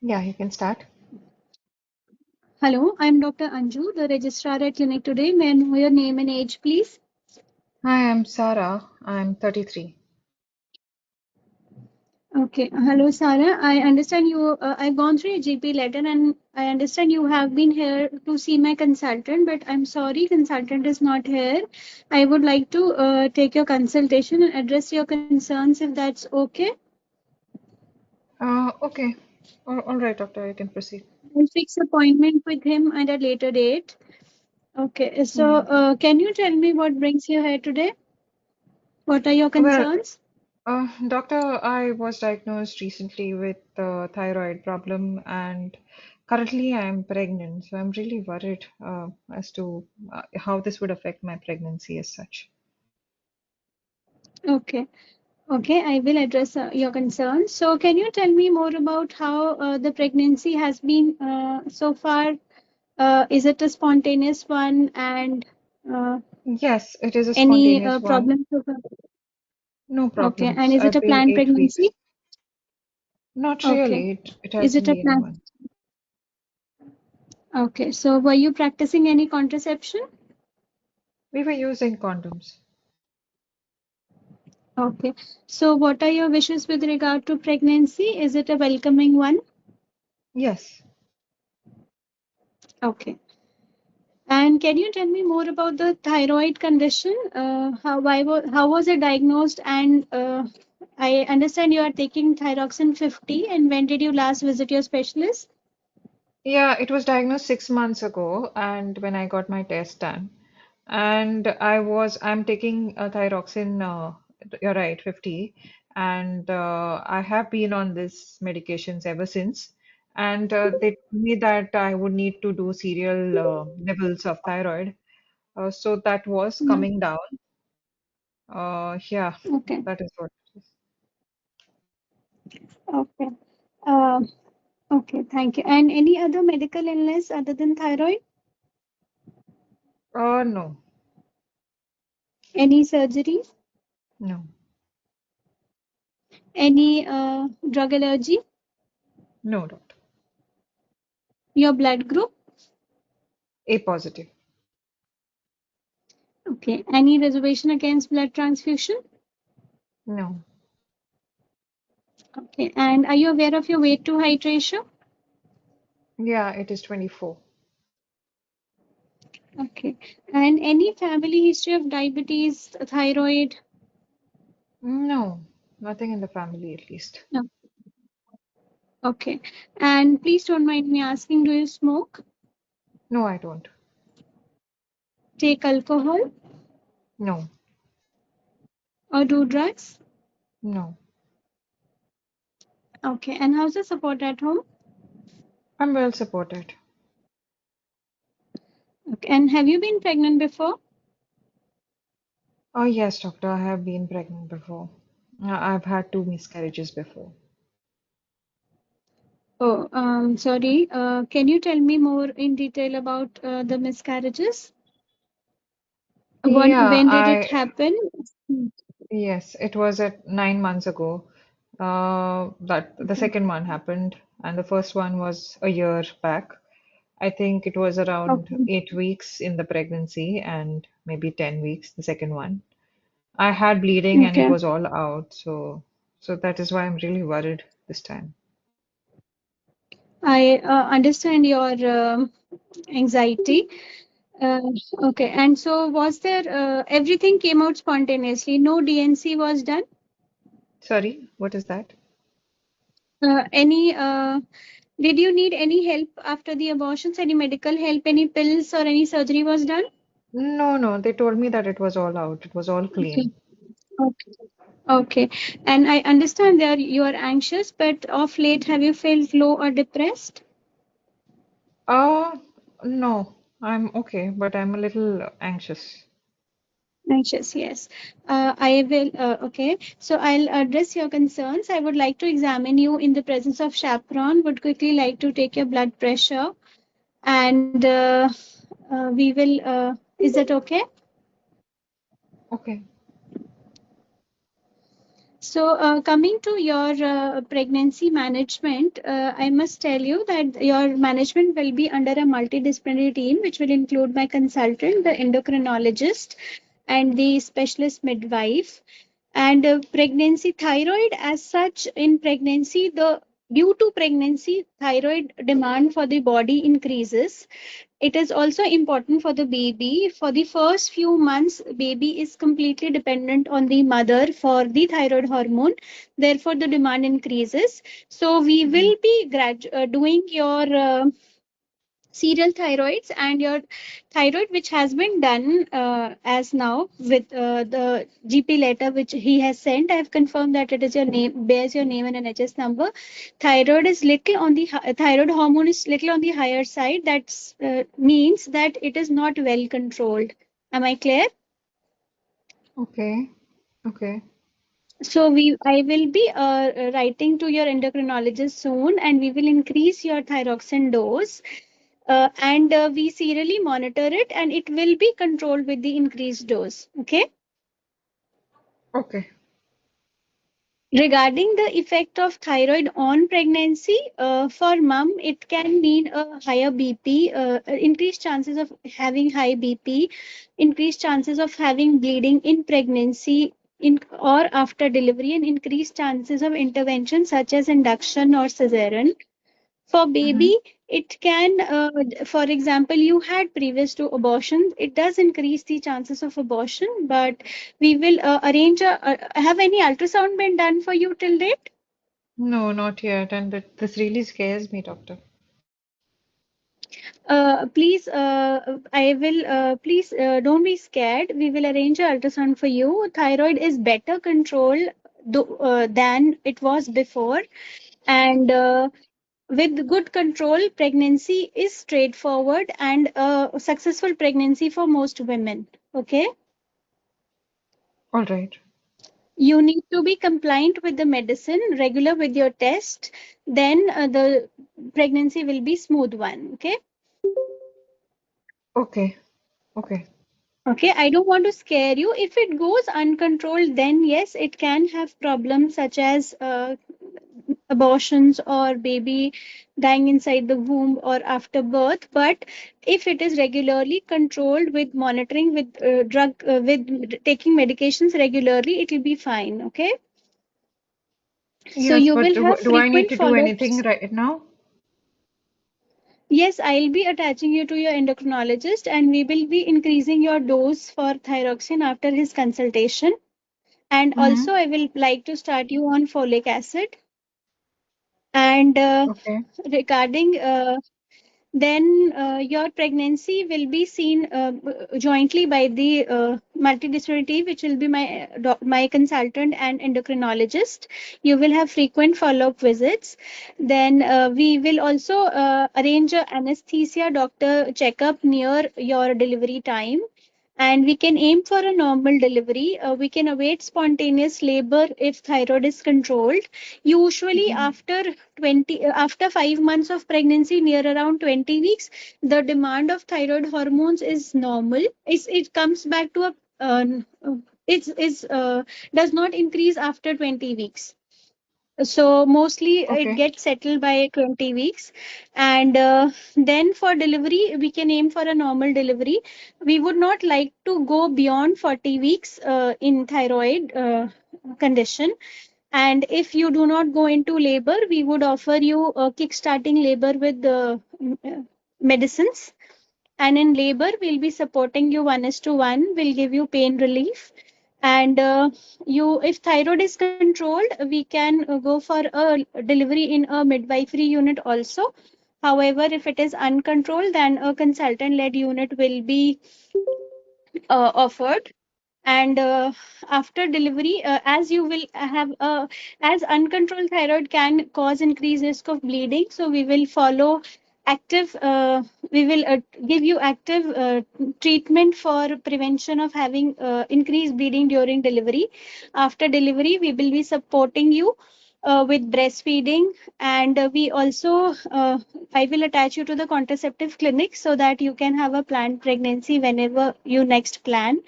Yeah, you can start. Hello, I'm Dr. Anju, the registrar at clinic today. May I know your name and age, please? Hi, I'm Sarah. I'm 33. Okay. Hello, Sarah. I understand I've gone through your GP letter and I understand you have been here to see my consultant, but I'm sorry, consultant is not here. I would like to take your consultation and address your concerns if that's okay. Okay. All right, doctor, you can proceed. I'll fix appointment with him at a later date. Okay. So, Yeah. can you tell me what brings you here today? What are your Well, concerns? doctor, I was diagnosed recently with thyroid problem, and currently I'm pregnant. So I'm really worried as to how this would affect my pregnancy as such. Okay. Okay, I will address your concerns. So, can you tell me more about how the pregnancy has been so far? Is it a spontaneous one and uh, Yes, it is a any spontaneous one. problems so far? No Okay, problems. and is it I've a been planned 8 weeks. pregnancy? Not Okay, really. It is it hasn't a been plan? one. Okay, so were you practicing any contraception? We were using condoms. Okay, so what are your wishes with regard to pregnancy? Is it a welcoming one? Yes. Okay. And can you tell me more about the thyroid condition? How was it diagnosed? And I understand you are taking thyroxine 50. And when did you last visit your specialist? Yeah, it was diagnosed 6 months ago, and when I got my test done, and I'm taking thyroxine, you're right, 50, and I have been on this medications ever since. And they told me that I would need to do serial levels of thyroid. So that was Mhm. coming down. Yeah, Okay. that is what it is. Okay. Uh, okay. Thank you. And any other medical illness other than thyroid? No, Any surgeries? no, Any drug allergy? no, doctor. Your blood group? A positive. Okay. Any reservation against blood transfusion? No. Okay. And are you aware of your weight to height ratio? Yeah, it is 24. Okay. And any family history of diabetes, thyroid? No, nothing in the family at least. No. Okay. And please don't mind me asking, do you smoke? No, I don't. Take alcohol No, or do drugs? no. Okay. And how's the support at home? I'm well supported. Okay. And have you been pregnant before? Oh, yes, doctor, I have been pregnant before. I've had two miscarriages before. Oh, sorry. Can you tell me more in detail about the miscarriages? Yeah, When did it happen? yes, it was at 9 months ago. That the Okay. second one happened, and the first one was a year back. I think it was around Okay. 8 weeks in the pregnancy and maybe 10 weeks, the second one. I had bleeding and it Okay. was all out, so that is why I'm really worried this time. I understand your anxiety. Uh, okay. And so was there everything came out spontaneously? No DNC was done? Sorry, what is that? Any did you need any help after the abortions? Any medical help? Any pills or any surgery was done? No, no, they told me that it was all out. It was all Okay. clean. Okay. Okay. And I understand that you are anxious, but of late, have you felt low or depressed? Uh, no, I'm okay, but I'm a little anxious. Anxious, yes. I will, okay. So I'll address your concerns. I would like to examine you in the presence of chaperone, would quickly like to take your blood pressure, and we will, is that okay? Okay. So, coming to your pregnancy management, I must tell you that your management will be under a multidisciplinary team, which will include my consultant, the endocrinologist, and the specialist midwife. And pregnancy thyroid, as such, in pregnancy, the due to pregnancy, thyroid demand for the body increases. It is also important for the baby. For the first few months, baby is completely dependent on the mother for the thyroid hormone. Therefore, the demand increases. So we Mhm. will be doing your serial thyroids and your thyroid, which has been done as now with the GP letter which he has sent. I have confirmed that it is your name, bears your name and NHS number. Thyroid is little on the thyroid hormone is little on the higher side. That means that it is not well controlled. Am I clear? Okay. Okay. So I will be writing to your endocrinologist soon, and we will increase your thyroxine dose, and we serially monitor it, and it will be controlled with the increased dose. Okay. Okay. Regarding the effect of thyroid on pregnancy, for mom, it can mean a higher BP, increased chances of having high BP, increased chances of having bleeding in pregnancy in or after delivery, and increased chances of intervention such as induction or cesarean. For Mm-hmm. baby, it can, for example, you had previous to abortion, it does increase the chances of abortion, but we will arrange have any ultrasound been done for you till date? No, not yet. And this really scares me, doctor. Please, don't be scared. We will arrange an ultrasound for you. Thyroid is better control than it was before. And with good control, pregnancy is straightforward and a successful pregnancy for most women. Okay. All right. You need to be compliant with the medicine, regular with your test, then the pregnancy will be smooth one. Okay. Okay. Okay. Okay, I don't want to scare you. If it goes uncontrolled, then yes, it can have problems such as abortions or baby dying inside the womb or after birth. But if it is regularly controlled with monitoring, with with taking medications regularly, it will be fine. Okay. So Yes, you but will have do I need frequent to do anything follow-ups. right now? Yes, I'll be attaching you to your endocrinologist, and we will be increasing your dose for thyroxine after his consultation. And Mm-hmm. also, I will like to start you on folic acid. And Okay. regarding then your pregnancy will be seen jointly by the multidisciplinary team, which will be my consultant and endocrinologist. You will have frequent follow-up visits. Then we will also arrange a anesthesia doctor checkup near your delivery time, and we can aim for a normal delivery. We can await spontaneous labor if thyroid is controlled. Usually, Mm-hmm. after 5 months of pregnancy, near around 20 weeks, the demand of thyroid hormones is normal. It comes back to a it's does not increase after 20 weeks. So mostly it Okay. gets settled by 20 weeks. And then for delivery, we can aim for a normal delivery. We would not like to go beyond 40 weeks in thyroid condition. And if you do not go into labor, we would offer you kickstarting labor with the medicines. And in labor, we'll be supporting you 1:1. We'll give you pain relief. And if thyroid is controlled, we can go for a delivery in a midwifery unit also. However, if it is uncontrolled, then a consultant-led unit will be offered. And after delivery, as you will have as uncontrolled thyroid can cause increased risk of bleeding, so we will follow active we will give you active treatment for prevention of having increased bleeding during delivery. After delivery, we will be supporting you with breastfeeding, and we also I will attach you to the contraceptive clinic so that you can have a planned pregnancy whenever you next plan.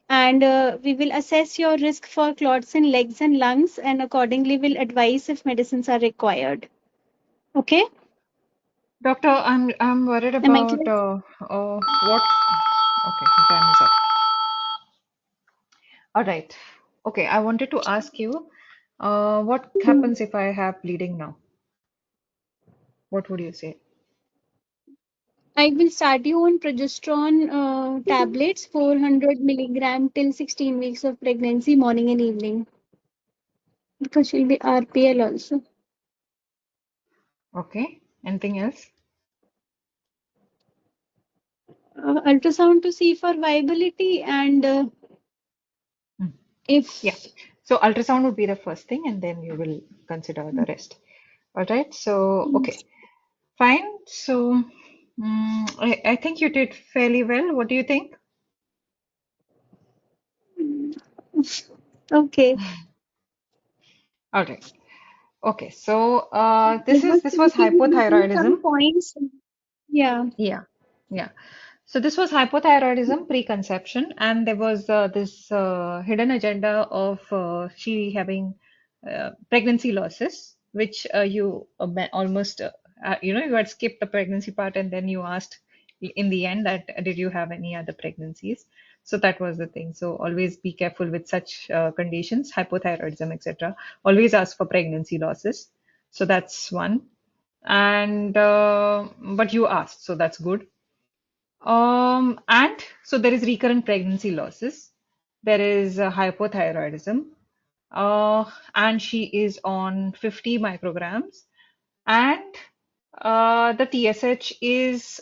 And we will assess your risk for clots in legs and lungs, and accordingly will advise if medicines are required. Okay, Doctor, I'm worried am I about clear? what. Okay, time is up. All right. Okay, I wanted to ask you, what Mhm. happens if I have bleeding now? What would you say? I will start you on progesterone tablets, 400 milligram till 16 weeks of pregnancy, morning and evening, because she'll be RPL also. Okay. Anything else? Ultrasound to see for viability and Hmm. Yeah. if So ultrasound would be the first thing, and then you will consider the rest. All right. So, okay. Fine. So, I think you did fairly well. What do you think? okay, All right. Okay. So, there was this was simply missing some hypothyroidism. points. Yeah. Yeah. Yeah. So this was hypothyroidism preconception, and there was this hidden agenda of she having pregnancy losses, which you almost you had skipped the pregnancy part, and then you asked in the end that did you have any other pregnancies? So that was the thing. So always be careful with such conditions, hypothyroidism, etc. Always ask for pregnancy losses. So that's one. And but you asked, so that's good. And so there is recurrent pregnancy losses. There is hypothyroidism. And she is on 50 micrograms. And the TSH is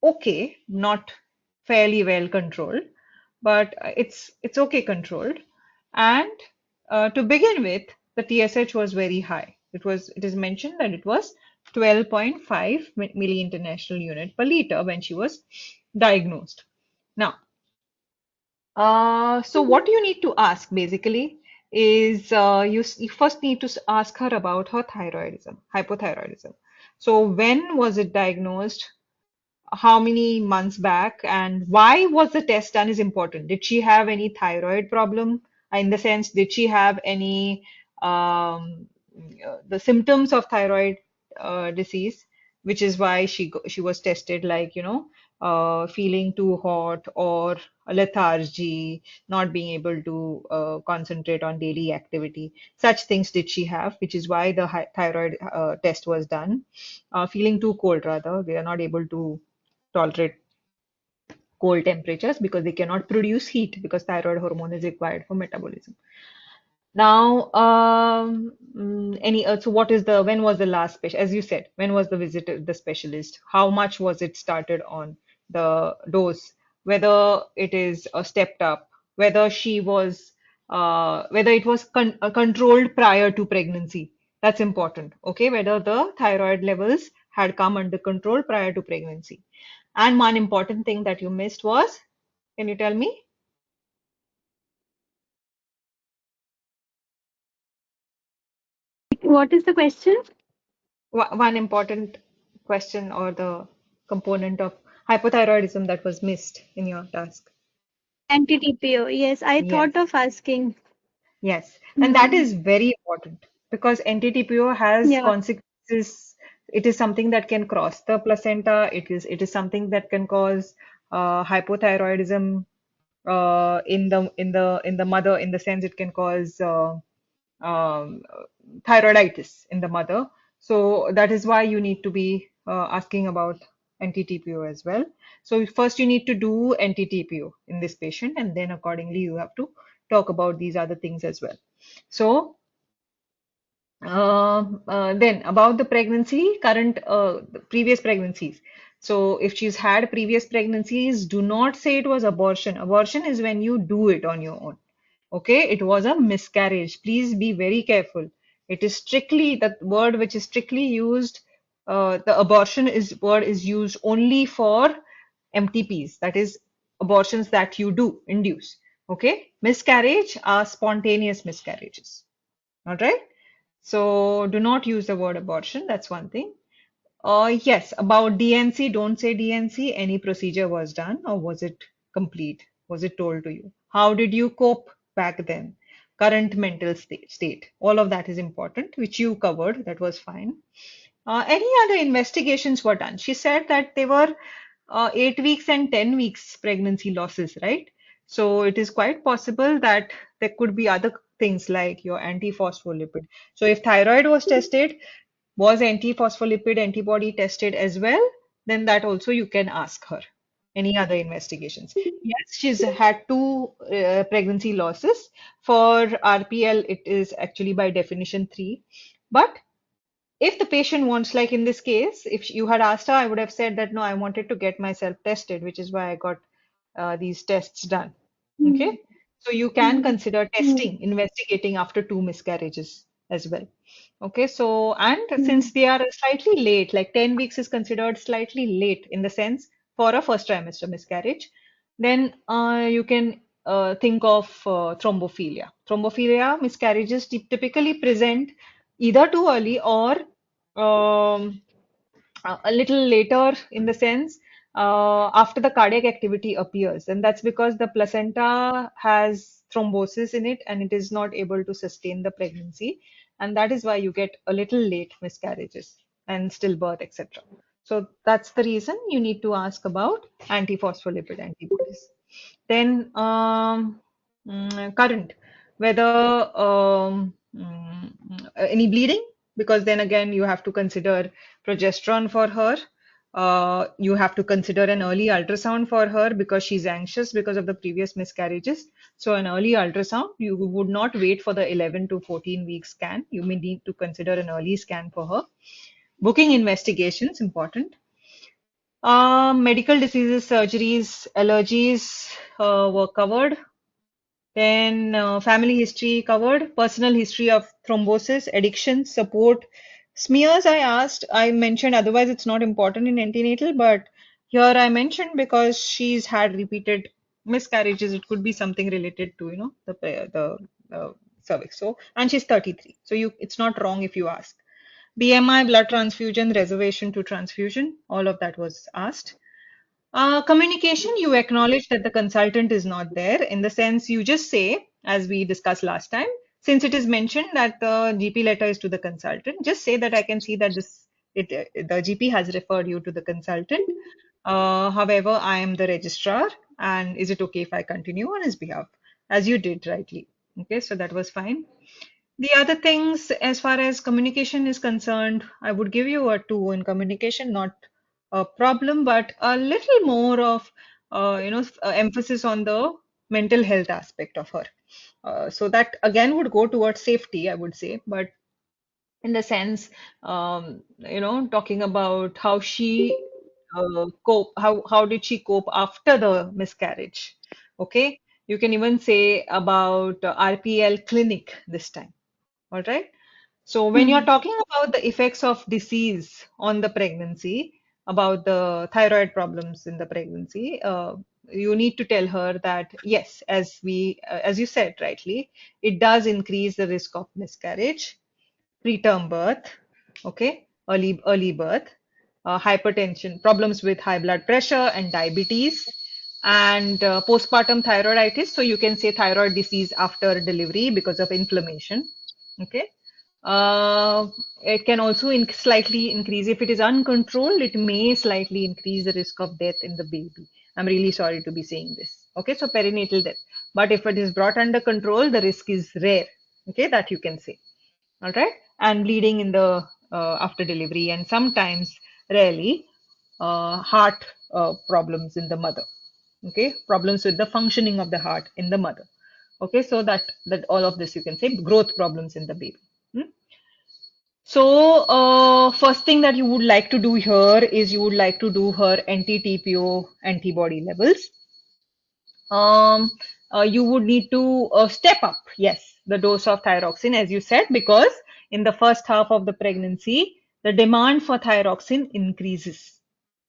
okay, not fairly well controlled, but it's okay controlled. And to begin with, the TSH was very high. It is mentioned that it was 12.5 milli international unit per liter when she was diagnosed. Now, so what you need to ask basically is you first need to ask her about her thyroidism, hypothyroidism. So when was it diagnosed? How many months back, and why was the test done is important. Did she have any thyroid problem? In the sense, did she have any the symptoms of thyroid disease, which is why she was tested, like feeling too hot or a lethargy, not being able to concentrate on daily activity. Such things did she have, which is why the thyroid test was done. Feeling too cold, rather, they are not able to tolerate cold temperatures because they cannot produce heat because thyroid hormone is required for metabolism. Now, so what is the, when was the last special, as you said, when was the visit to the specialist? How much was it started on the dose? Whether it is stepped up, whether she was, whether it was controlled prior to pregnancy. That's important. Okay, whether the thyroid levels had come under control prior to pregnancy. And one important thing that you missed was, can you tell me? What is the question? One important question or the component of hypothyroidism that was missed in your task. Anti-TPO. Yes, I Yes, thought of asking. yes. And that Hmm. is very important because NTTPO has Yeah. consequences. It is something that can cross the placenta. It is something that can cause hypothyroidism in the mother, in the sense it can cause um, thyroiditis in the mother. So that is why you need to be asking about NT-TPO as well. So first you need to do NT-TPO in this patient, and then accordingly you have to talk about these other things as well. So then about the pregnancy, previous pregnancies. So if she's had previous pregnancies, do not say it was abortion. Abortion is when you do it on your own. Okay, it was a miscarriage. Please be very careful. It is strictly the word which is strictly used. The abortion is word is used only for MTPs, that is abortions that you do induce. Okay, miscarriage are spontaneous miscarriages. All right. So do not use the word abortion. That's one thing. Yes, about DNC, don't say DNC. Any procedure was done, or was it complete? Was it told to you? How did you cope back then? Current mental state. All of that is important, which you covered. That was fine. Any other investigations were done? She said that they were 8 weeks and 10 weeks pregnancy losses, right? So it is quite possible that there could be other things like your antiphospholipid. So if thyroid was tested, was antiphospholipid antibody tested as well? Then that also you can ask her. Any other investigations? Yes, she's had two pregnancy losses. For RPL, it is actually by definition three. But if the patient wants, like in this case, if you had asked her, I would have said that no, I wanted to get myself tested, which is why I got these tests done. Hmm. Okay, so you can Hmm. consider Hmm. testing, investigating after two miscarriages as well. Okay, so and Hmm. since they are slightly late, like 10 weeks is considered slightly late in the sense for a first trimester miscarriage, then you can think of thrombophilia. Thrombophilia miscarriages typically present either too early or um, a little later in the sense after the cardiac activity appears, and that's because the placenta has thrombosis in it and it is not able to sustain the pregnancy, and that is why you get a little late miscarriages and stillbirth, etc. So that's the reason you need to ask about antiphospholipid antibodies. Then current, whether any bleeding, because then again you have to consider progesterone for her. You have to consider an early ultrasound for her because she's anxious because of the previous miscarriages. So an early ultrasound, you would not wait for the 11 to 14 week scan. You may need to consider an early scan for her. Booking investigations, important. Medical diseases, surgeries, allergies were covered. Then family history covered, personal history of thrombosis, addiction, support. Smears I asked, I mentioned, otherwise it's not important in antenatal, but here I mentioned because she's had repeated miscarriages. It could be something related to, the cervix. So, and she's 33. So it's not wrong if you ask. BMI, blood transfusion, reservation to transfusion, all of that was asked. Communication, you acknowledge that the consultant is not there in the sense you just say, as we discussed last time, since it is mentioned that the GP letter is to the consultant, just say that I can see that the GP has referred you to the consultant. However, I am the registrar, and is it okay if I continue on his behalf, as you did rightly? Okay, so that was fine. The other things, as far as communication is concerned, I would give you a two in communication, not a problem, but a little more of, emphasis on the mental health aspect of her. So that again would go towards safety, I would say, but in the sense, talking about how she cope, how did she cope after the miscarriage? Okay, you can even say about RPL clinic this time. All right. So when you're Hmm. talking about the effects of disease on the pregnancy, about the thyroid problems in the pregnancy, you need to tell her that yes, as you said rightly, it does increase the risk of miscarriage, preterm birth, okay, early birth, hypertension, problems with high blood pressure and diabetes, and postpartum thyroiditis. So you can say thyroid disease after delivery because of inflammation. Okay. Uh, it can also slightly increase if it is uncontrolled. It may slightly increase the risk of death in the baby. I'm really sorry to be saying this. Okay, so perinatal death. But if it is brought under control, the risk is rare. Okay, that you can say. All right, and bleeding in the after delivery, and sometimes, rarely, heart problems in the mother. Okay, problems with the functioning of the heart in the mother. Okay, so that all of this you can say growth problems in the baby. Hmm? So, first thing that you would like to do here is you would like to do her anti-TPO antibody levels. um, you would need to step up, yes, the dose of thyroxine, as you said, because in the first half of the pregnancy, the demand for thyroxine increases.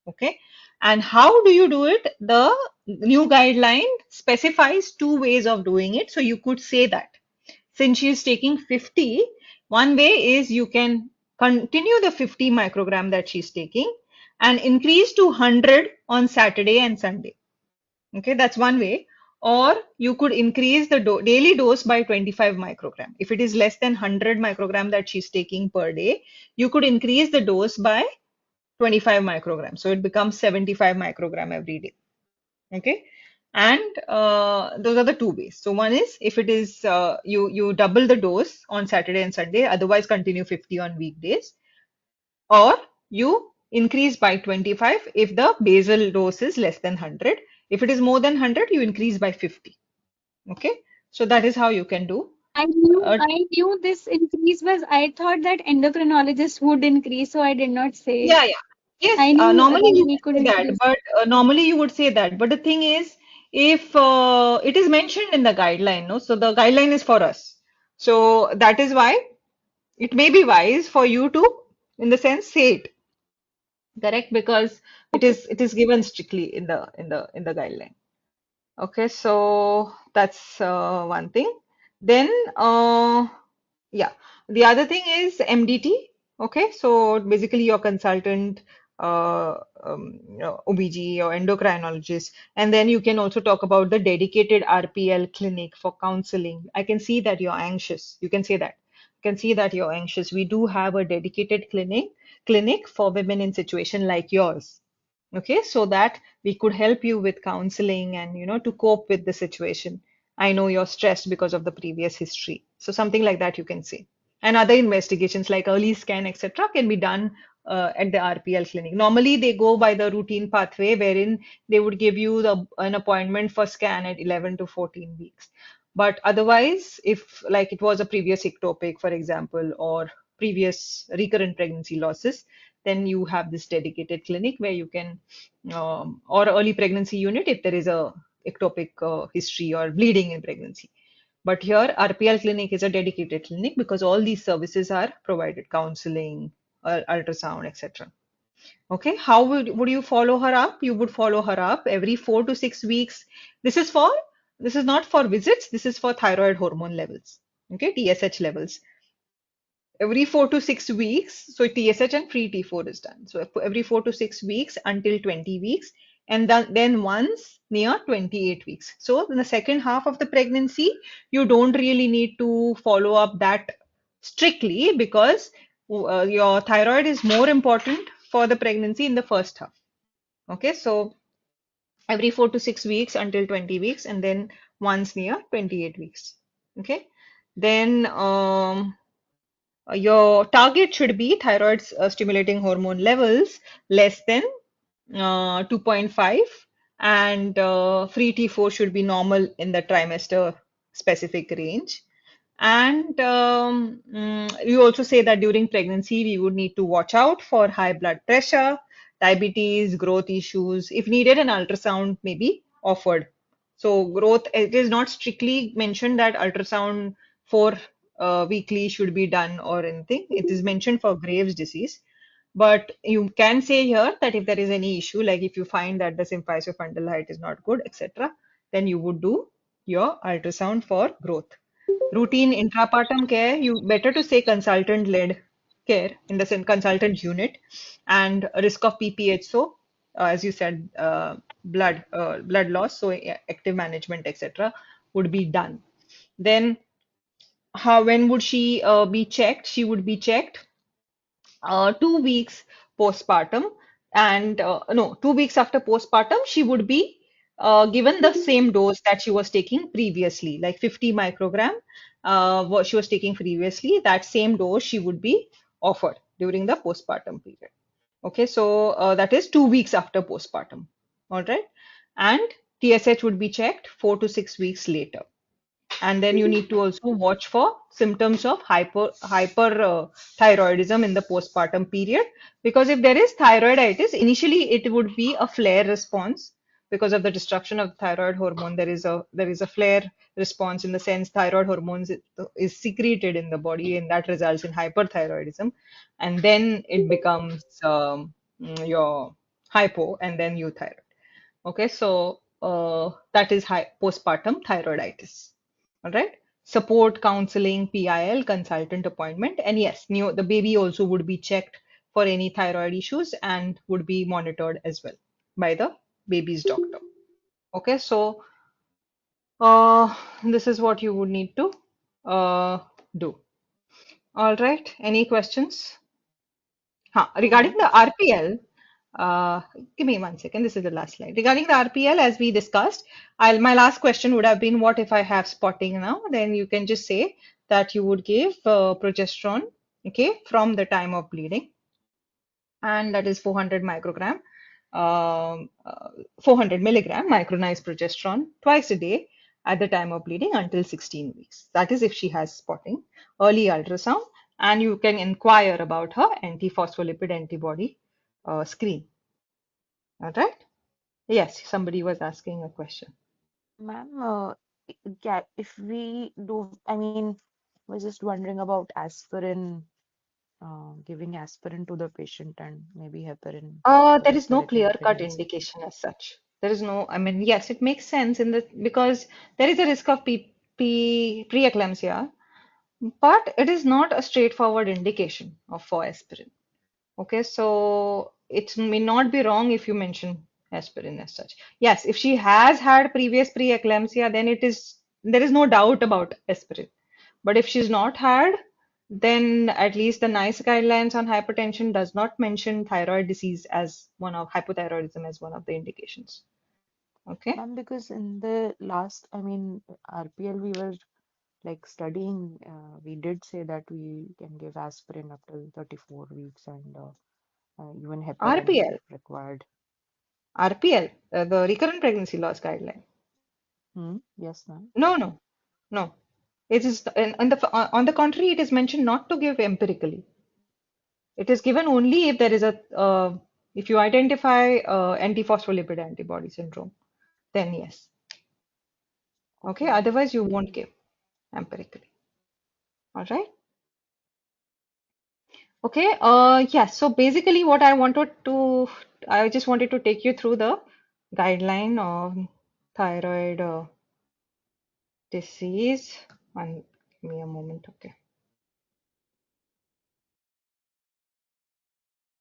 Okay. And how do you do it? The new guideline specifies two ways of doing it. So you could say that since she is taking 50, one way is you can continue the 50 microgram that she's taking and increase to 100 on Saturday and Sunday. Okay, that's one way. or you could increase the daily dose by 25 microgram. If it is less than 100 microgram that she's taking per day, you could increase the dose by 25 microgram. So it becomes 75 microgram every day. Okay. And those are the two ways. So one is if it is you double the dose on Saturday and Sunday, otherwise continue 50 on weekdays, or you increase by 25 if the basal dose is less than 100. If it is more than 100, you increase by 50. Okay, so that is how you can do. Uh, I knew this increase was, I thought that endocrinologists would increase, so I did not say. yeah, yeah. Yes, I knew normally you we could would say that, increase. but normally you would say that. But the thing is, if it is mentioned in the guideline, no, so the guideline is for us. So that is why it may be wise for you to, in the sense, say it, correct? Because it is given strictly in the guideline. Okay, so that's one thing. Then, yeah, the other thing is MDT. Okay, so basically your consultant, OBG or endocrinologist, and then you can also talk about the dedicated RPL clinic for counseling. I can see that you're anxious. You can say that. You can see that you're anxious. We do have a dedicated clinic for women in situation like yours. Okay, so that we could help you with counseling and to cope with the situation. I know you're stressed because of the previous history, so something like that you can say. And other investigations like early scan, etc., can be done at the RPL clinic. Normally they go by the routine pathway wherein they would give you an appointment for scan at 11 to 14 weeks. But otherwise, if like it was a previous ectopic, for example, or previous recurrent pregnancy losses, then you have this dedicated clinic where you can, or early pregnancy unit if there is a ectopic history or bleeding in pregnancy. But here, RPL clinic is a dedicated clinic because all these services are provided, counseling, ultrasound, etc. Okay, how would you follow her up? You would follow her up every 4 to 6 weeks. This is for, this is not for visits, this is for thyroid hormone levels. Okay, TSH levels every 4 to 6 weeks. So TSH and free T4 is done. So every 4 to 6 weeks until 20 weeks, and then once near 28 weeks. So in the second half of the pregnancy, you don't really need to follow up that strictly because your thyroid is more important for the pregnancy in the first half. Okay, so every 4 to 6 weeks until 20 weeks, and then once near 28 weeks. Okay, then your target should be thyroid stimulating hormone levels less than 2.5, and free T4 should be normal in the trimester specific range. And you also say that during pregnancy, we would need to watch out for high blood pressure, diabetes, growth issues. If needed, an ultrasound may be offered. So, growth, it is not strictly mentioned that ultrasound for weekly should be done or anything. It is mentioned for Graves' disease. But you can say here that if there is any issue, like if you find that the symphysis fundal height is not good, etc., then you would do your ultrasound for growth. Routine intrapartum care, you better to say consultant led care in the consultant unit, and risk of PPH. So, as you said, blood loss, so active management, etc., would be done. Then, how when would she be checked? She would be checked 2 weeks postpartum, and no, 2 weeks after postpartum, she would be given the same dose that she was taking previously, like 50 microgram, what she was taking previously. That same dose she would be offered during the postpartum period. Okay, so that is 2 weeks after postpartum. All right, and TSH would be checked 4 to 6 weeks later. And then you need to also watch for symptoms of hyperthyroidism in the postpartum period, because if there is thyroiditis, initially it would be a flare response because of the destruction of thyroid hormone. There is a flare response, in the sense thyroid hormones is secreted in the body, and that results in hyperthyroidism, and then it becomes your hypo and then euthyroid. Okay, so that is postpartum thyroiditis. All right. Support, counseling, PIL, consultant appointment. And yes, the baby also would be checked for any thyroid issues and would be monitored as well by the baby's doctor. Okay, so This is what you would need to uh, do. All right. Any questions? No, Regarding ma'am. the RPL, uh, give me 1 second. This is the last slide. Regarding the RPL, as we discussed, my last question would have been, what if I have spotting now? Then you can just say that you would give progesterone, okay, from the time of bleeding, and that is 400 microgram, 400 milligram micronized progesterone twice a day at the time of bleeding until 16 weeks. That is if she has spotting. Early ultrasound, and you can inquire about her antiphospholipid antibody screen. All right. Yes, somebody was asking a question. Ma'am, if we do, I mean, we're just wondering about aspirin, giving aspirin to the patient and maybe heparin for There the is no threatened clear-cut pregnancy. indication as such. There is no, I mean, yes, it makes sense in the because there is a risk of preeclampsia, but it is not a straightforward indication of for aspirin. Okay, so it may not be wrong if you mention aspirin as such. Yes, if she has had previous preeclampsia, then there is no doubt about aspirin. But if she's not had, then at least the NICE guidelines on hypertension does not mention thyroid disease as one of hypothyroidism as one of the indications. Okay. Ma'am, because in the last, I mean, RPL, we were like studying, we did say that we can give aspirin up till 34 weeks and even heparin if RPL, required. RPL, the recurrent pregnancy loss guideline. Hmm? Yes, ma'am. No, no, no. It is on the contrary, it is mentioned not to give empirically. It is given only if there is if you identify antiphospholipid antibody syndrome, then yes. Okay, Okay. otherwise you won't give empirically. All right. Okay. Yes. So basically, I just wanted to take you through the guideline of thyroid disease. And give me a moment. Okay.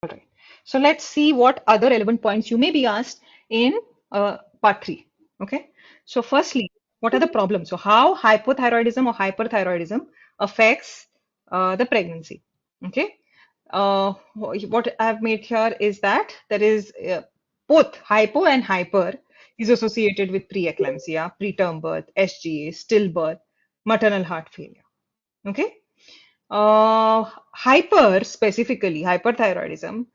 All right. So let's see what other relevant points you may be asked in part three. Okay. So firstly, what are the problems? So how hypothyroidism or hyperthyroidism affects the pregnancy? Okay. What I've made here is that there is both hypo and hyper is associated with preeclampsia, preterm birth, SGA, stillbirth, maternal heart failure. Okay. Hyper specifically, hyperthyroidism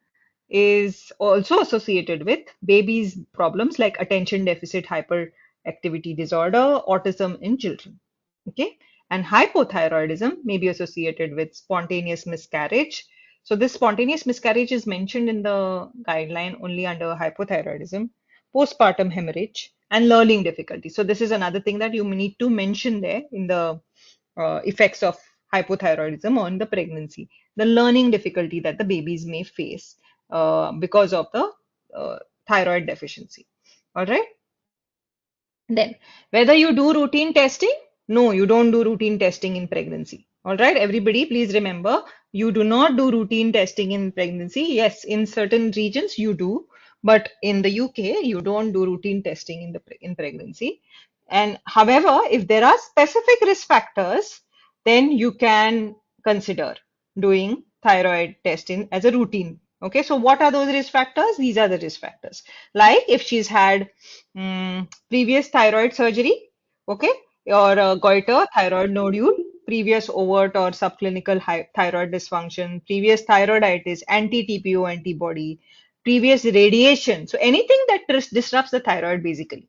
is also associated with babies' problems like attention deficit hyperactivity disorder, autism in children. Okay, and hypothyroidism may be associated with spontaneous miscarriage. So, this spontaneous miscarriage is mentioned in the guideline only under hypothyroidism, postpartum hemorrhage, and learning difficulty. So, this is another thing that you need to mention there in the effects of hypothyroidism on the pregnancy, the learning difficulty that the babies may face because of the uh, thyroid deficiency. All right. Then, whether you do routine testing, no, you don't do routine testing in pregnancy. All right, everybody, please remember you do not do routine testing in pregnancy. Yes, in certain regions you do, but in the UK, you don't do routine testing in pregnancy. And however, if there are specific risk factors, then you can consider doing thyroid testing as a routine. Okay, so what are those risk factors? These are the risk factors. Like if she's had previous thyroid surgery, okay, or goiter, thyroid nodule, previous overt or subclinical thyroid dysfunction, previous thyroiditis, anti-TPO antibody, previous radiation. So anything that disrupts the thyroid basically,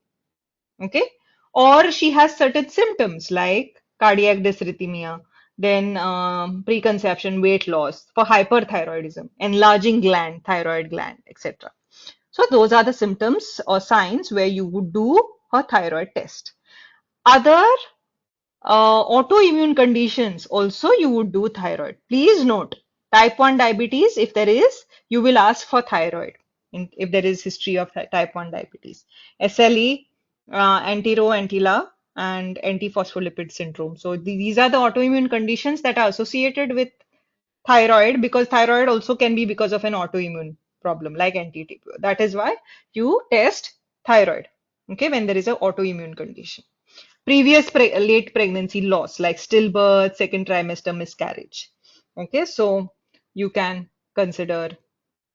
okay, or she has certain symptoms like cardiac dysrhythmia, then preconception, weight loss for hyperthyroidism, enlarging gland, thyroid gland, etc. So those are the symptoms or signs where you would do a thyroid test. Other autoimmune conditions also you would do thyroid. Please note, type 1 diabetes, if there is, you will ask for thyroid if there is history of type 1 diabetes. SLE, anti-Ro, anti-La, and antiphospholipid syndrome. So these are the autoimmune conditions that are associated with thyroid, because thyroid also can be because of an autoimmune problem like anti-TPO. That is why you test thyroid, okay, when there is an autoimmune condition. previous late pregnancy loss like stillbirth, second trimester miscarriage. Okay, so you can consider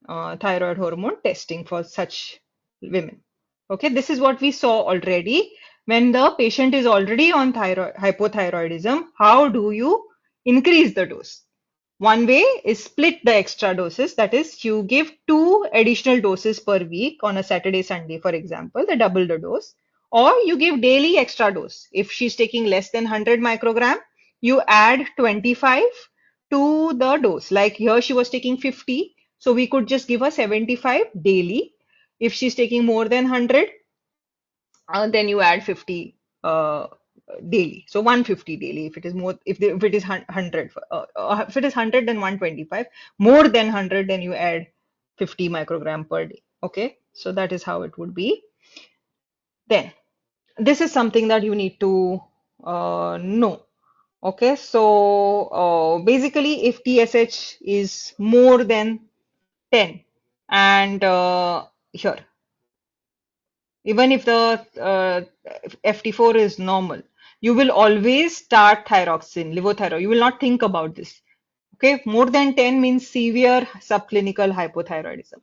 thyroid hormone testing for such women. Okay, this is what we saw already. When the patient is already on thyroid hypothyroidism, how do you increase the dose? One way is split the extra doses. That is, you give 2 additional doses per week on a Saturday, Sunday, for example, the double the dose, or you give daily extra dose. If she's taking less than 100 microgram, you add 25 to the dose. Like here, she was taking 50, so we could just give her 75 daily. If she's taking more than 100, then you add 50 daily. So 150 daily. If it is more, if it is 100, if it is 100, then 125. More than 100, then you add 50 microgram per day. Okay, so that is how it would be. Then this is something that you need to know. Okay, so basically, if TSH is more than 10, and here, even if the FT4 is normal, you will always start thyroxine, levothyroxine. You will not think about this. Okay, more than 10 means severe subclinical hypothyroidism.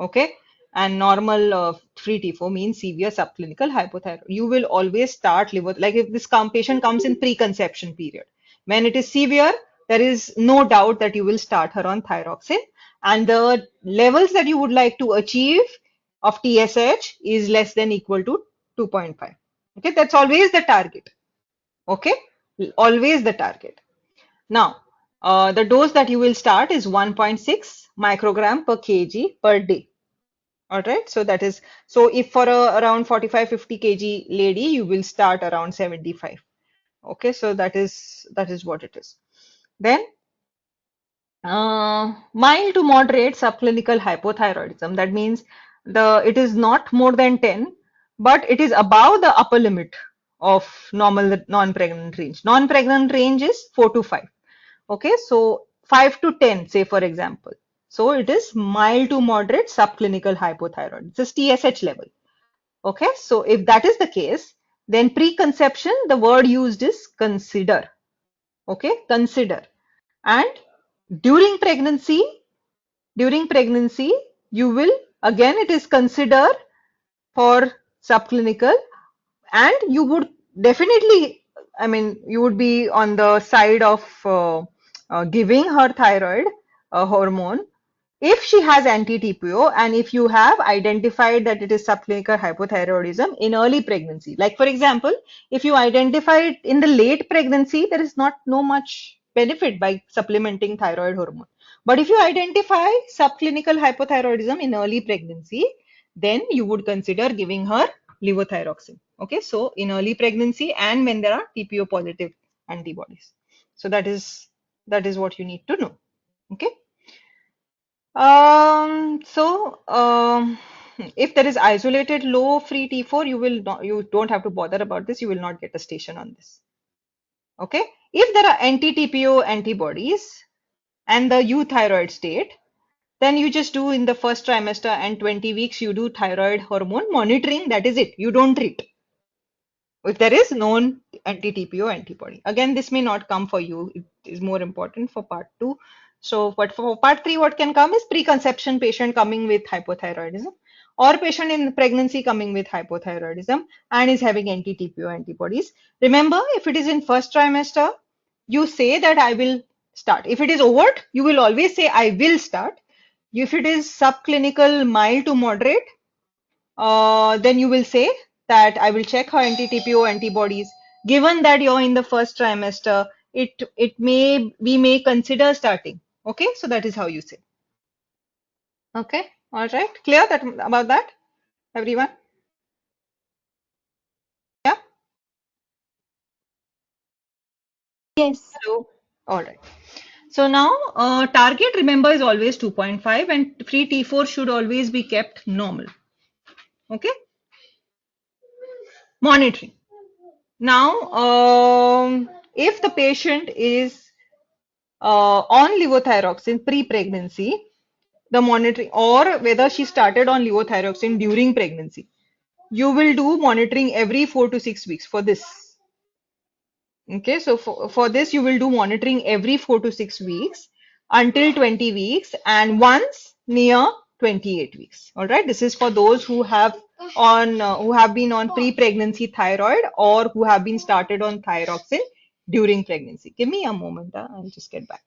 Okay, and normal free T4 means severe subclinical hypothyroid. You will always start like if this patient comes in preconception period. When it is severe, there is no doubt that you will start her on thyroxine, and the levels that you would like to achieve of TSH is less than equal to 2.5. Okay, that's always the target. Okay, always the target. Now, the dose that you will start is 1.6 microgram per kg per day. All right, so that is, so if for around 45-50 kg lady, you will start around 75. Okay, so that is what it is. Then mild to moderate subclinical hypothyroidism. That means it is not more than 10, but it is above the upper limit of normal non-pregnant range. Non-pregnant range is 4 to 5. Okay, so 5 to 10, say for example. So it is mild to moderate subclinical hypothyroid. This is TSH level. Okay, so if that is the case, then preconception, the word used is consider. Okay, consider. And during pregnancy, you will, again, it is consider for subclinical, and you would definitely, I mean, you would be on the side of giving her thyroid hormone if she has anti-TPO and if you have identified that it is subclinical hypothyroidism in early pregnancy. Like for example, if you identify it in the late pregnancy, there is no much benefit by supplementing thyroid hormone. But if you identify subclinical hypothyroidism in early pregnancy, then you would consider giving her levothyroxine. Okay, so in early pregnancy and when there are TPO positive antibodies. So that is what you need to know. Okay. If there is isolated low free T4, you don't have to bother about this. You will not get a station on this. Okay. If there are anti-TPO antibodies and the euthyroid state, then you just do in the first trimester and 20 weeks, you do thyroid hormone monitoring. That is it. You don't treat. If there is known anti-TPO antibody. Again, this may not come for you. It is more important for part 2. So, but for part 3, what can come is preconception patient coming with hypothyroidism or patient in pregnancy coming with hypothyroidism and is having anti-TPO antibodies. Remember, if it is in first trimester, you say that I will start. If it is overt, you will always say I will start. If it is subclinical mild to moderate, then you will say that I will check her anti-TPO antibodies. Given that you're in the first trimester, we may consider starting. Okay, so that is how you say. Okay, all right, clear about that, everyone? Yeah. Yes. Hello. All right. So now target, remember, is always 2.5 and free T4 should always be kept normal. Okay. Monitoring. Now, if the patient is on levothyroxine pre-pregnancy, the monitoring, or whether she started on levothyroxine during pregnancy, you will do monitoring every 4 to 6 weeks for this. Okay, so for this, you will do monitoring every 4 to 6 weeks until 20 weeks and once near 28 weeks. All right, this is for those who have who have been on pre-pregnancy thyroid or who have been started on thyroxine during pregnancy. Give me a moment, I'll just get back.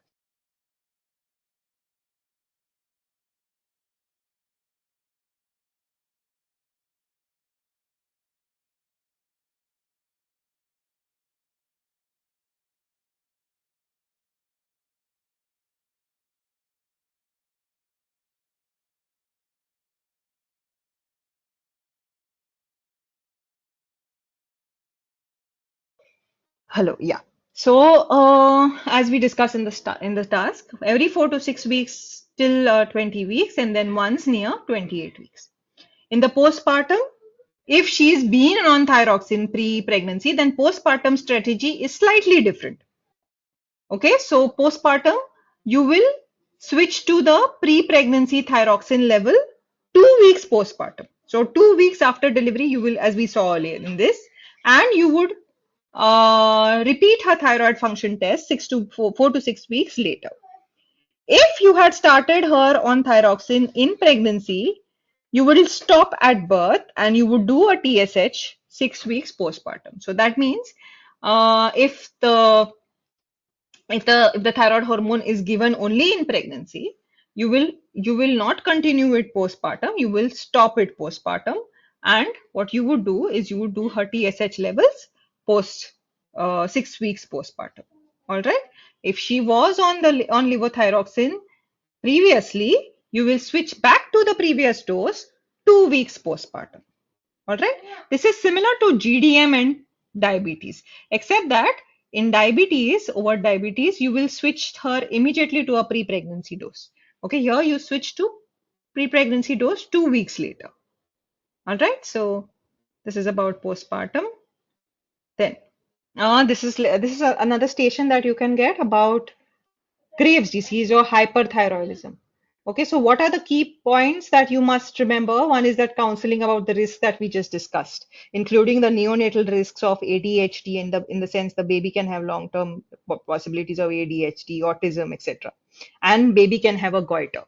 Hello, yeah. So, as we discussed in the task, every 4 to 6 weeks till 20 weeks, and then once near 28 weeks. In the postpartum, if she's been on thyroxine pre-pregnancy, then postpartum strategy is slightly different. Okay, so postpartum, you will switch to the pre-pregnancy thyroxine level 2 weeks postpartum. So 2 weeks after delivery, you will, as we saw earlier in this, and you would repeat her thyroid function test 4 to 6 weeks later. If you had started her on thyroxine in pregnancy, you will stop at birth and you would do a TSH 6 weeks postpartum. So that means if the thyroid hormone is given only in pregnancy, you will not continue it postpartum. You will stop it postpartum, and what you would do is you would do her TSH levels post 6 weeks postpartum. All right. If she was on levothyroxine previously, you will switch back to the previous dose 2 weeks postpartum. All right. This is similar to GDM and diabetes, except that in diabetes, over diabetes, you will switch her immediately to a pre-pregnancy dose. Okay. Here you switch to pre-pregnancy dose 2 weeks later. All right. So this is about postpartum. Then this is another station that you can get about Graves' disease or hyperthyroidism. Okay, so what are the key points that you must remember? One is that counseling about the risks that we just discussed, including the neonatal risks of ADHD in the sense the baby can have long-term possibilities of ADHD, autism, etc. And baby can have a goiter.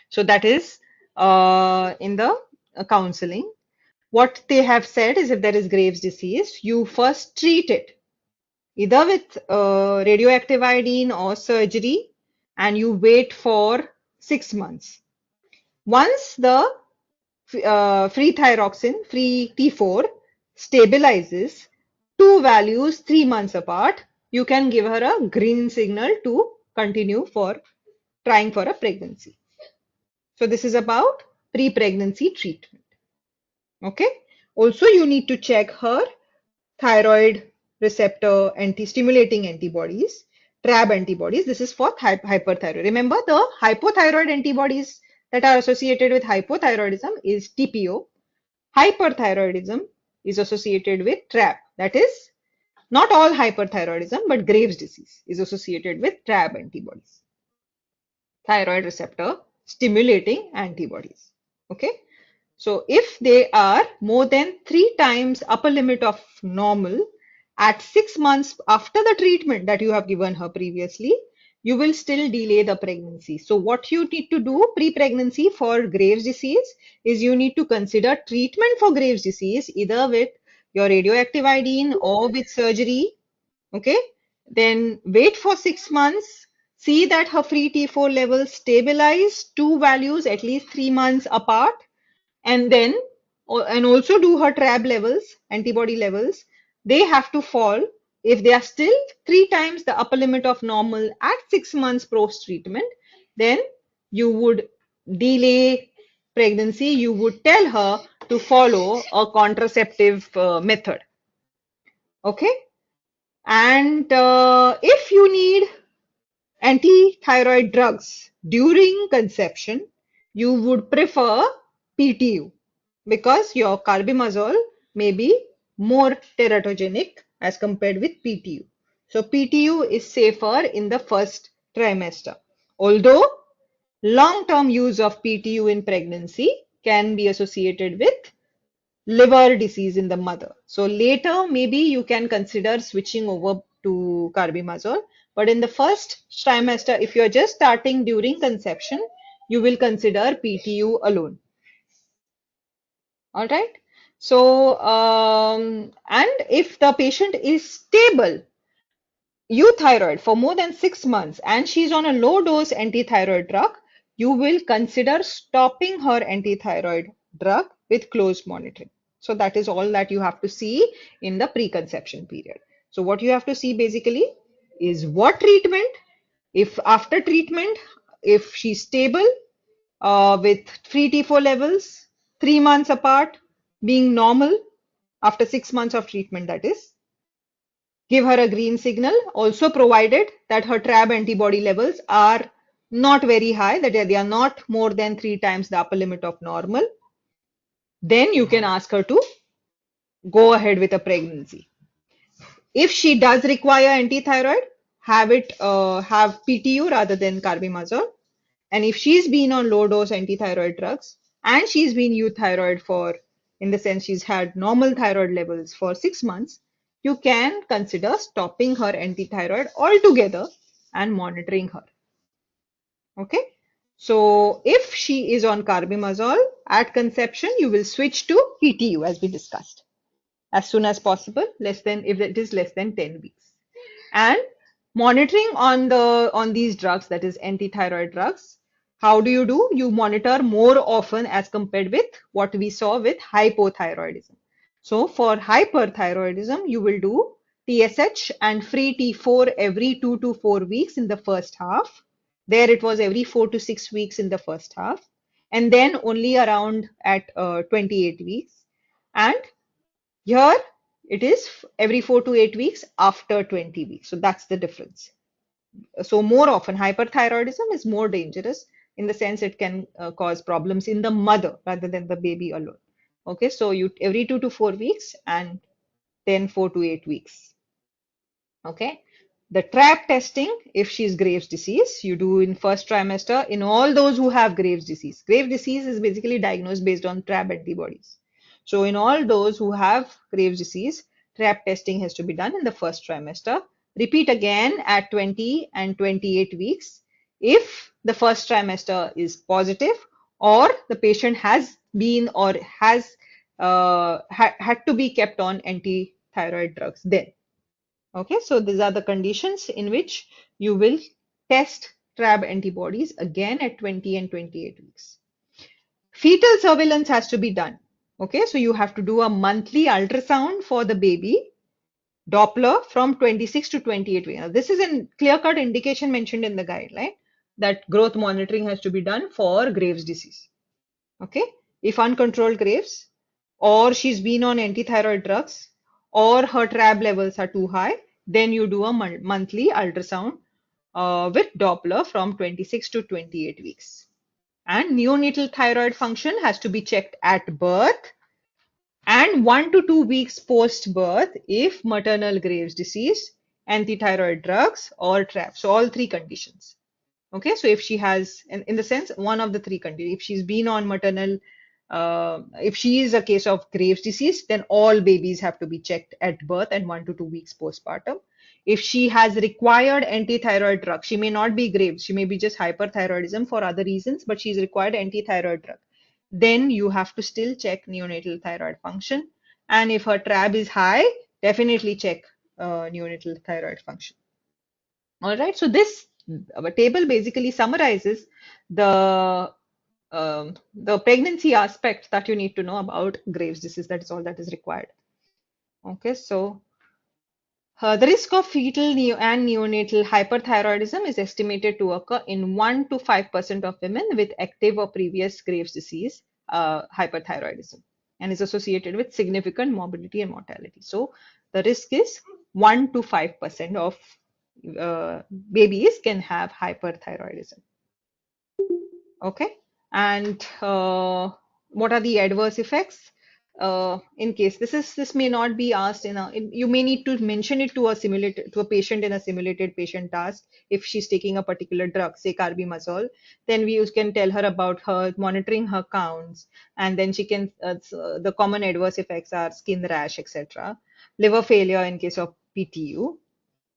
So that is in the counseling. What they have said is if there is Graves' disease, you first treat it either with radioactive iodine or surgery, and you wait for 6 months. Once the free thyroxine, free T4, stabilizes two values 3 months apart, you can give her a green signal to continue for trying for a pregnancy. So this is about pre-pregnancy treatment. Okay. Also, you need to check her thyroid receptor anti-stimulating antibodies, TRAB antibodies. This is for hyperthyroid. Remember, the hypothyroid antibodies that are associated with hypothyroidism is TPO. Hyperthyroidism is associated with TRAB. That is, not all hyperthyroidism, but Graves' disease is associated with TRAB antibodies, thyroid receptor stimulating antibodies. Okay. So if they are more than 3 times upper limit of normal at 6 months after the treatment that you have given her previously, you will still delay the pregnancy. So what you need to do pre-pregnancy for Graves' disease is you need to consider treatment for Graves' disease either with your radioactive iodine or with surgery. Okay. Then wait for 6 months. See that her free T4 levels stabilize two values at least 3 months apart, and then and also do her TRAB levels, antibody levels. They have to fall. If they are still 3 times the upper limit of normal at 6 months post treatment, then you would delay pregnancy. You would tell her to follow a contraceptive method. Okay. And if you need anti-thyroid drugs during conception, you would prefer PTU because your carbimazole may be more teratogenic as compared with PTU. So PTU is safer in the first trimester. Although long-term use of PTU in pregnancy can be associated with liver disease in the mother. So later, maybe you can consider switching over to carbimazole. But in the first trimester, if you're just starting during conception, you will consider PTU alone. All right. So, and if the patient is stable, euthyroid for more than 6 months and she's on a low dose antithyroid drug, you will consider stopping her antithyroid drug with close monitoring. So that is all that you have to see in the preconception period. So what you have to see basically is what treatment, if after treatment, if she's stable with free T4 levels 3 months apart, being normal after 6 months of treatment, that is, give her a green signal, also provided that her TRAB antibody levels are not very high, that they are not more than 3 times the upper limit of normal. Then you can ask her to go ahead with a pregnancy. If she does require antithyroid, have PTU rather than carbimazole. And if she's been on low dose antithyroid drugs and she's been euthyroid for, in the sense she's had normal thyroid levels for 6 months, you can consider stopping her antithyroid altogether and monitoring her. Okay. So if she is on carbimazole at conception, you will switch to PTU as we discussed as soon as possible, less than, if it is less than 10 weeks. And monitoring on these drugs, that is antithyroid drugs, how do? You monitor more often as compared with what we saw with hypothyroidism. So for hyperthyroidism, you will do TSH and free T4 every 2 to 4 weeks in the first half. There it was every 4 to 6 weeks in the first half, and then only around at 28 weeks. And here it is every 4 to 8 weeks after 20 weeks. So that's the difference. So more often hyperthyroidism is more dangerous in the sense it can cause problems in the mother rather than the baby alone. Okay, so you every 2 to 4 weeks and then 4 to 8 weeks. Okay. The trap testing, if she's Graves' disease, you do in first trimester in all those who have Graves' disease. Graves' disease is basically diagnosed based on trap antibodies. So in all those who have Graves' disease, trap testing has to be done in the first trimester. Repeat again at 20 and 28 weeks if the first trimester is positive or the patient has been or has had to be kept on anti-thyroid drugs then. Okay, so these are the conditions in which you will test TRAB antibodies again at 20 and 28 weeks. Fetal surveillance has to be done. Okay, so you have to do a monthly ultrasound for the baby, Doppler from 26 to 28 weeks. Now, this is a clear-cut indication mentioned in the guideline that growth monitoring has to be done for Graves' disease. Okay, if uncontrolled Graves or she's been on antithyroid drugs or her TRAB levels are too high, then you do a monthly ultrasound with Doppler from 26 to 28 weeks. And neonatal thyroid function has to be checked at birth and 1 to 2 weeks post birth if maternal Graves' disease, antithyroid drugs, or TRAB. So all three conditions. Okay, so if she has, in the sense, one of the three conditions, if she's been on maternal, if she is a case of Graves' disease, then all babies have to be checked at birth and 1 to 2 weeks postpartum. If she has required antithyroid drug, she may not be Graves, she may be just hyperthyroidism for other reasons, but she's required antithyroid drug. Then you have to still check neonatal thyroid function. And if her TRAB is high, definitely check neonatal thyroid function. All right, so this table basically summarizes the pregnancy aspect that you need to know about Graves' disease. That is all that is required. Okay, so the risk of fetal and neonatal hyperthyroidism is estimated to occur in 1 to 5% of women with active or previous Graves' disease hyperthyroidism and is associated with significant morbidity and mortality. So the risk is 1 to 5% of babies can have hyperthyroidism. Okay, and what are the adverse effects? In case this may not be asked you may need to mention it to a patient in a simulated patient task. If she's taking a particular drug, say carbimazole, then we can tell her about her monitoring her counts, and then she can the common adverse effects are skin rash, etc., liver failure in case of PTU,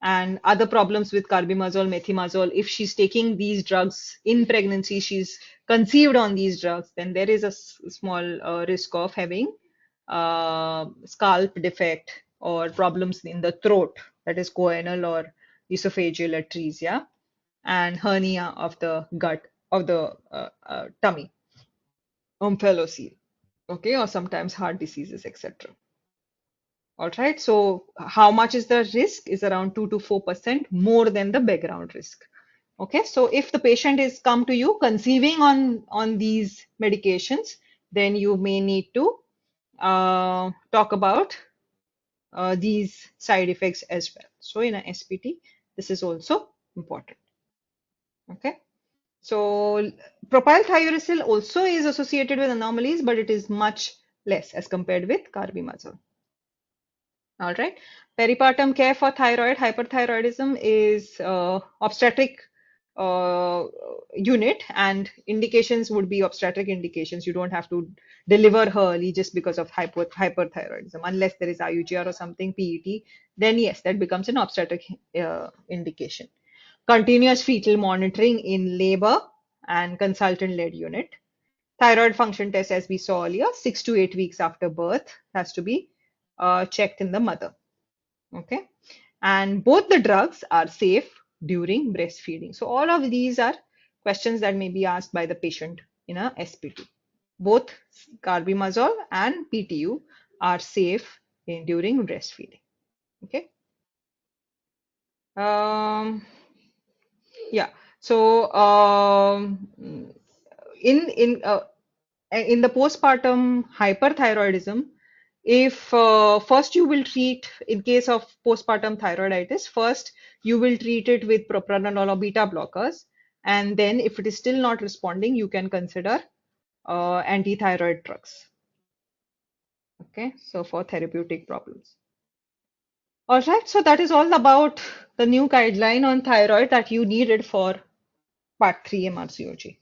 and other problems with carbimazole, methimazole. If she's taking these drugs in pregnancy, she's conceived on these drugs, then there is a small risk of having scalp defect or problems in the throat, that is choanal or esophageal atresia, and hernia of the gut of the tummy, omphalocele, okay, or sometimes heart diseases, etc. All right, so how much is the risk? Is around 2 to 4% more than the background risk. Okay, so if the patient is come to you conceiving on these medications, then you may need to talk about these side effects as well. So in a SPT, this is also important. Okay, so propyl thiouracil also is associated with anomalies, but it is much less as compared with carbimazole. All right. Peripartum care for thyroid hyperthyroidism is obstetric uh, unit, and indications would be obstetric indications. You don't have to deliver her early just because of hyperthyroidism, unless there is IUGR or something, PET. Then yes, that becomes an obstetric indication. Continuous fetal monitoring in labor and consultant-led unit. Thyroid function test, as we saw earlier, 6 to 8 weeks after birth has to be checked in the mother. Okay, and both the drugs are safe during breastfeeding. So all of these are questions that may be asked by the patient in a SPT. Both carbimazole and PTU are safe during breastfeeding. Okay. Um, yeah. So in in uh, in the postpartum hyperthyroidism, if first you will treat, in case of postpartum thyroiditis, first you will treat it with propranolol or beta blockers, and then if it is still not responding, you can consider anti-thyroid drugs. Okay, so for therapeutic problems. All right, so that is all about the new guideline on thyroid that you needed for part 3 MRCOG.